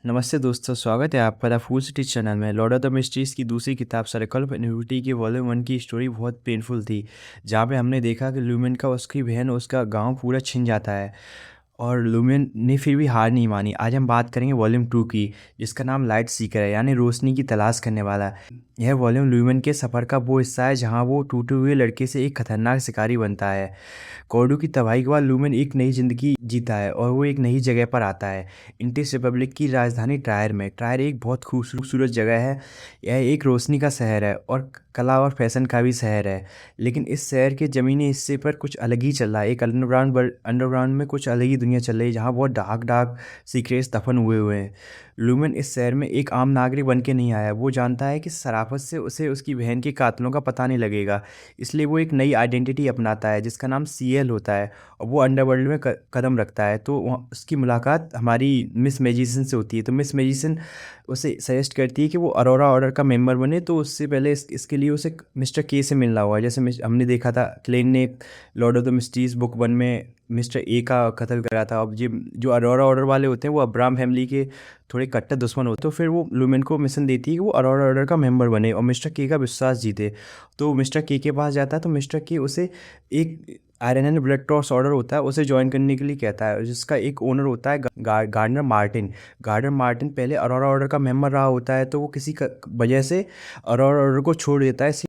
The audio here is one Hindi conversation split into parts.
नमस्ते दोस्तों, स्वागत है आपका द फूल सिटी चैनल में। लॉर्ड ऑफ द मिस्ट्रीज की दूसरी किताब सर्कल ऑफ इन्फिनिटी की वॉल्यूम 1 की स्टोरी बहुत पेनफुल थी, जहाँ पे हमने देखा कि लूमिन का उसकी बहन उसका गांव पूरा छिन जाता है और लूमिन ने फिर भी हार नहीं मानी। आज हम बात करेंगे वॉल्यूम 2 की, जिसका नाम लाइट सीकर है, यानी रोशनी की तलाश करने वाला। यह वॉल्यूम लूमिन के सफ़र का वो हिस्सा है जहाँ वो टूटे हुए लड़के से एक खतरनाक शिकारी बनता है। कॉर्डू की तबाही के बाद लूमिन एक नई ज़िंदगी जीता है और वो एक नई जगह पर आता है, इंटिस रिपब्लिक की राजधानी ट्रायर में। ट्रायर एक बहुत खूबसूरत जगह है। यह एक रोशनी का शहर है और कला और फैशन का भी शहर है। लेकिन इस शहर के ज़मीनी हिस्से पर कुछ अलग ही चल रहा है। एक अंडरग्राउंड में कुछ अलग ही दुनिया चल रही है, जहाँ बहुत डार्क डार्क सीक्रेट्स दफन हुए हुए हैं। लूमिन इस शहर में एक आम नागरिक बन के नहीं आया। वो जानता है कि शराफत से उसे उसकी बहन के कातलों का पता नहीं लगेगा, इसलिए वो एक नई आइडेंटिटी अपनाता है जिसका नाम सीएल होता है और वो अंडरवर्ल्ड में कदम रखता है। तो उसकी मुलाकात हमारी मिस मैजिशियन से होती है। तो मिस मैजिशियन उसे सजेस्ट करती है कि वो अरोरा ऑर्डर का मेंबर बने। तो उससे पहले इसके लिए उसे मिस्टर के से मिलना हुआ। जैसे हमने देखा था क्लेन ने Lord of the mysteries book 1 में मिस्टर ए का कत्ल करा था। अब ये जो अरोरा ऑर्डर वाले होते हैं वो अब्राहम फैमिली के थोड़े कट्टर दुश्मन होते। तो फिर वो लूमेन को मिशन देती है कि वो अरोरा ऑर्डर का मेंबर बने और मिस्टर के का विश्वास जीते। तो मिस्टर के पास जाता है तो मिस्टर के उसे एक iron and blood cross order होता है, उसे ज्वाइन करने के लिए कहता है, जिसका एक ओनर होता है गार्डनर मार्टिन। गार्डनर मार्टिन पहले अरोरा ऑर्डर का मेंबर रहा होता है, तो वो किसी वजह से अरोरा ऑर्डर को छोड़ देता है।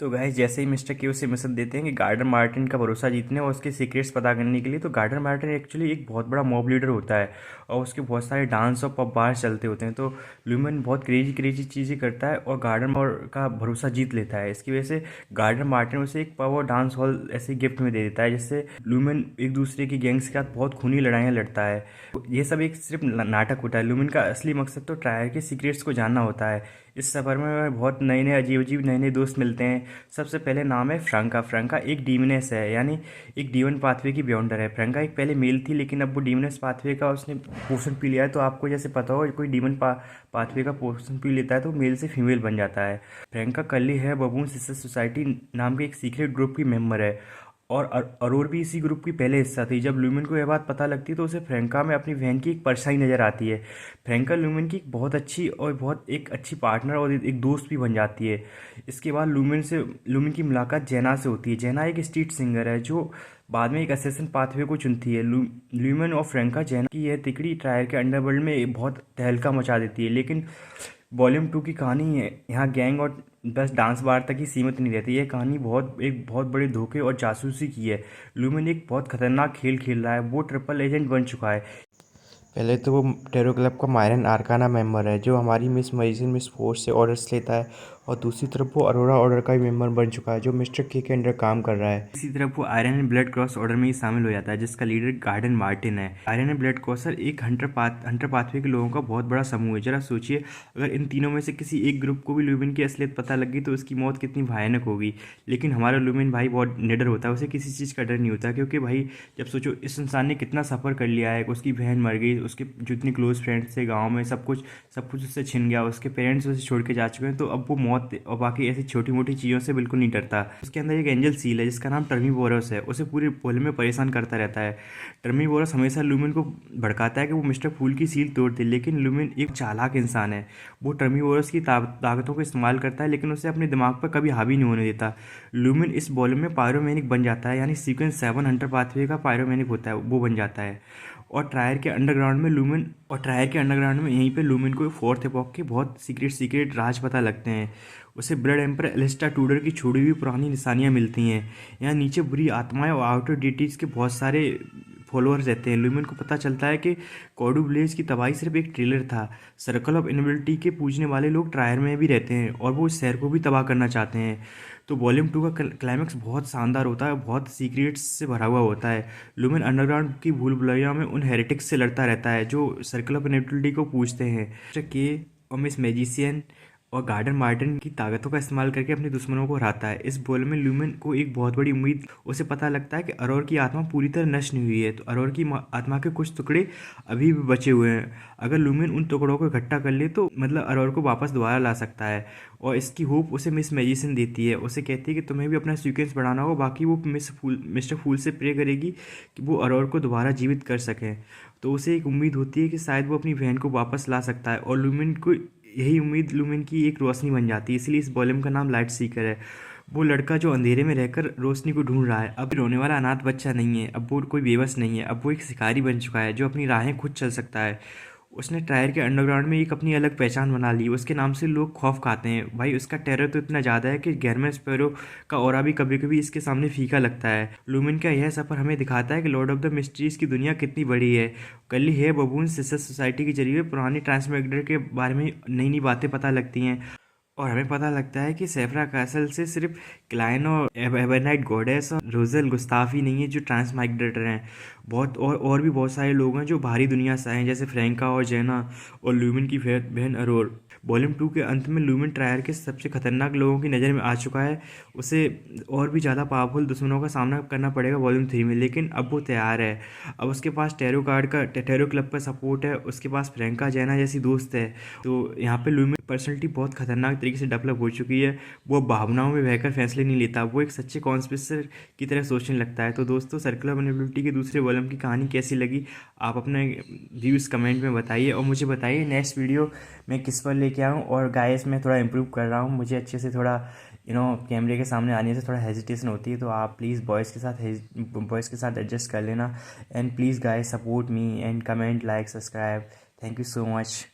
तो गाइस, जैसे ही मिस्टर के उसे मिशन देते हैं कि गार्डनर मार्टिन का भरोसा जीतने और उसके सीक्रेट्स पता करने के लिए, तो गार्डनर मार्टिन एक्चुअली एक बहुत बड़ा मॉब लीडर होता है और उसके बहुत सारे डांस और पब बार चलते होते हैं। तो ल्यूमन बहुत क्रेजी क्रेजी चीज़ें करता है और गार्डनर का भरोसा जीत लेता है। इसकी वजह से गार्डनर मार्टिन उसे एक पब और डांस हॉल ऐसे गिफ्ट में दे देता है, जिससे ल्यूमन एक दूसरे की गैंग्स के साथ बहुत खूनी लड़ाइयाँ लड़ता है। ये सब एक सिर्फ नाटक होता है। ल्यूमन का असली मकसद तो ट्रायर के सीक्रेट्स को जानना होता है। इस सफ़र में बहुत नए नए अजीब अजीब नए नए दोस्त मिलते हैं। सबसे पहले नाम है फ्रैंका। फ्रैंका एक डीमनेस है, यानी एक डीमन पाथवे की बियॉन्डर है। फ्रैंका एक पहले मेल थी, लेकिन अब वो डीमनेस पाथवे का उसने पोषण पी लिया है। तो आपको जैसे पता हो, कोई डीमन पाथवे का पोषण पी लेता है तो मेल से फीमेल बन जाता है। फ्रैंका कर्ली है बबून सिस्टर सोसाइटी नाम के एक सीक्रेट ग्रुप की मेंबर है और अरोर भी इसी ग्रुप की पहले हिस्सा थी। जब लूमिन को यह बात पता लगती है तो उसे फ्रैंका में अपनी बहन की एक परछाई नज़र आती है। फ्रैंका लूमिन की एक बहुत अच्छी और बहुत एक अच्छी पार्टनर और एक दोस्त भी बन जाती है। इसके बाद लूमिन की मुलाकात जैना से होती है। जैना एक स्ट्रीट सिंगर है जो बाद में एक असेसन पाथवे को चुनती है। लूमिन और फ्रैंका जैना की यह तिकड़ी ट्रायर के अंडरवर्ल्ड में बहुत तहलका मचा देती है। लेकिन वॉल्यूम 2 की कहानी है यहाँ गैंग और बस डांस बार तक ही सीमित नहीं रहती। यह कहानी एक बहुत बड़े धोखे और जासूसी की है। लूमिन एक बहुत खतरनाक खेल खेल रहा है। वो ट्रिपल एजेंट बन चुका है। पहले तो वो टेरो क्लब का मायरन आर्काना मेंबर है, जो हमारी मिस मैजिशियन मिस फोर्स से ऑर्डर्स लेता है। और दूसरी तरफ वो अरोरा ऑर्डर का भी मेंबर बन चुका है, जो मिस्टर के अंडर काम कर रहा है। इसी तरफ वो iron and blood cross order में ही शामिल हो जाता है, जिसका लीडर गार्डन मार्टिन है। आयरन एंड ब्लड क्रॉसर एक हंटर पाथवे के लोगों का बहुत बड़ा समूह है। जरा सोचिए, अगर इन तीनों में से किसी एक ग्रुप को भी लूमिन की असलियत पता लगी तो उसकी मौत कितनी भयानक होगी। लेकिन हमारा लूमिन भाई बहुत निडर होता है, उसे किसी चीज़ का डर नहीं होता, क्योंकि भाई जब सोचो इस इंसान ने कितना सफ़र कर लिया है। उसकी बहन मर गई, उसके जितने क्लोज फ्रेंड्स थे गांव में सब कुछ उससे छिन गया, उसके पेरेंट्स उसे छोड़ के जा चुके हैं। तो अब वो मौत और बाकी ऐसी छोटी मोटी चीज़ों से बिल्कुल नहीं डरता। उसके अंदर एक एंजल सील है जिसका नाम टर्मी बोरस है। उसे पूरे पोल में परेशान करता रहता है। टर्मी बोरस हमेशा लूमिन को भड़काता है कि वो मिस्टर फूल की सील तोड़ दे, लेकिन लूमिन एक चालाक इंसान है। वो टर्मी बोरस की ताकतों को इस्तेमाल करता है, लेकिन उसे अपने दिमाग पर कभी हावी नहीं होने देता। लूमिन इस वॉल्यूम में पायरोमैनिक बन जाता है, यानी सीक्वेंस 7 हंटर पाथवे का पायरोमैनिक होता है, वो बन जाता है। और ट्रायर के अंडरग्राउंड में यहीं पे लूमिन को फोर्थ एपॉक के बहुत सीक्रेट राज पता लगते हैं। उसे ब्लड एम्पर एलिस्टा टूडर की छोड़ी हुई पुरानी निशानियां मिलती हैं। यहाँ नीचे बुरी आत्माएं और आउटर डिटीज़ के बहुत सारे फॉलोअर्स रहते हैं। लूमिन को पता चलता है कि कॉर्डू ब्लेज की तबाही सिर्फ एक ट्रेलर था। सर्कल ऑफ इनविलिटी के पूजने वाले लोग ट्रायर में भी रहते हैं और वो इस शहर को भी तबाह करना चाहते हैं। तो वॉल्यूम 2 का क्लाइमैक्स बहुत शानदार होता है, बहुत सीक्रेट्स से भरा हुआ होता है। लूमिन अंडरग्राउंड की भूल भुलैया में उन हेरेटिक्स से लड़ता रहता है जो सर्कल ऑफ इनविलिटी को पूजते हैं। के और मिस मैजिशियन और गार्डन मार्टिन की ताकतों का इस्तेमाल करके अपने दुश्मनों को हराता है। इस बोल में ल्यूमेन को एक बहुत बड़ी उम्मीद, उसे पता लगता है कि अरोर की आत्मा पूरी तरह नष्ट नहीं हुई है, तो अरोर की आत्मा के कुछ टुकड़े अभी भी बचे हुए हैं। अगर ल्यूमेन उन टुकड़ों को इकट्ठा कर ले तो मतलब अरोर को वापस दोबारा ला सकता है। और इसकी होप उसे मिस मैजिशियन देती है, उसे कहती है कि तुम्हें भी अपना सीक्वेंस बढ़ाना होगा। बाकी वो मिस्टर फूल से प्रे करेगी कि वो अरोर को दोबारा जीवित कर सकें। तो उसे एक उम्मीद होती है कि शायद वो अपनी बहन को वापस ला सकता है, और लूमिन को यही उम्मीद लूमिन की एक रोशनी बन जाती है। इसलिए इस वॉल्यूम का नाम लाइट सीकर है। वो लड़का जो अंधेरे में रहकर रोशनी को ढूंढ रहा है, अब रोने वाला अनाथ बच्चा नहीं है, अब वो कोई बेबस नहीं है, अब वो एक शिकारी बन चुका है जो अपनी राहें खुद चल सकता है। उसने टायर के अंडरग्राउंड में एक अपनी अलग पहचान बना ली, उसके नाम से लोग खौफ खाते हैं। भाई उसका टेरर तो इतना ज़्यादा है कि गैरमैन स्पैरो का ऑरा भी कभी कभी इसके सामने फीका लगता है। लूमिन का यह सफ़र हमें दिखाता है कि लॉर्ड ऑफ द मिस्ट्रीज की दुनिया कितनी बड़ी है। कल ही है बबून सिस्टर सोसाइटी के जरिए पुरानी ट्रांसमेग्डर के बारे में नई नई बातें पता लगती हैं, और हमें पता लगता है कि सेफ्रा कैसल से सिर्फ क्लाइन और एबरनाइट गॉडेस और रोजल गुस्ताफ ही नहीं है जो ट्रांसमाइग्रेटर हैं। बहुत और भी बहुत सारे लोग हैं जो बाहरी दुनिया से आए हैं, जैसे फ्रैंका और जेना और लूमिन की बहन अरोर। वॉल्यूम 2 के अंत में लूमिन ट्रायर के सबसे खतरनाक लोगों की नज़र में आ चुका है। उसे और भी ज़्यादा पावरफुल दुश्मनों का सामना करना पड़ेगा वॉल्यूम 3 में, लेकिन अब वो तैयार है। अब उसके पास टेरो क्लब का सपोर्ट है, उसके पास फ्रैंका जेना जैसी दोस्त है। तो यहाँ पे लूमिन पर्सनैलिटी बहुत खतरनाक तरीके से डेवलप हो चुकी है। वो भावनाओं में बहकर फैसले नहीं लेता, वो एक सच्चे कॉन्स्पिरेटर की तरह सोचने लगता है। तो दोस्तों, सर्कुलर वल्नरेबिलिटी के दूसरे वॉल्यूम की कहानी कैसी लगी, आप अपने व्यूज़ कमेंट में बताइए, और मुझे बताइए नेक्स्ट वीडियो मैं किस पर लेके आऊँ। और गाइस, मैं थोड़ा इम्प्रूव कर रहा हूँ, मुझे अच्छे से थोड़ा कैमरे के सामने आने से थोड़ा हेजिटेशन होती है, तो आप प्लीज़ बॉयज़ के साथ एडजस्ट कर लेना। And please guys, support me and comment, like, subscribe. Thank you so much.